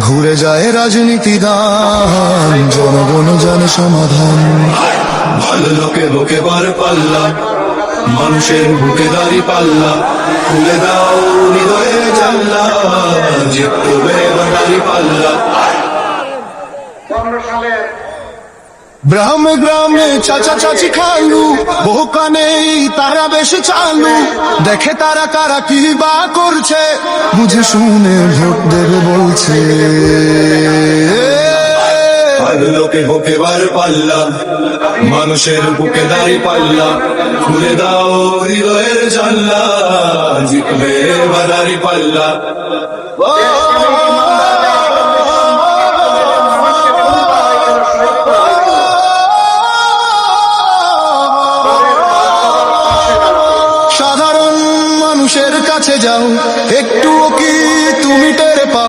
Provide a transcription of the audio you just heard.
ঘুরে যায় রাজনীতি দান, জনগণ জানে সমাধান। ভালো লোকে বুকে বার পাল্লা, মানুষের বুকে দাঁড়ি পাল্লা, খুলে দাও হৃদয়ের জানলা, জিতবে এবার দাঁড়ি পাল্লা। গ্রামে গ্রামে চাচা চাচি খালু, বহু কানে তারা বেশি চালু, দেখে তারা কারা কি বা করছে, বুঝে শুনে ভোট দেবে বলছে। ভালো লোকে বুকে বার পাল্লা, মানুষের বুকে দাঁড়ি পাল্লা, খুলে দাও হৃদয়ের জানলা, জিতবে এবার দাঁড়ি পাল্লা। সাধারণ মানুষের কাছে যাও, একটুও কি তুমি টের পাও?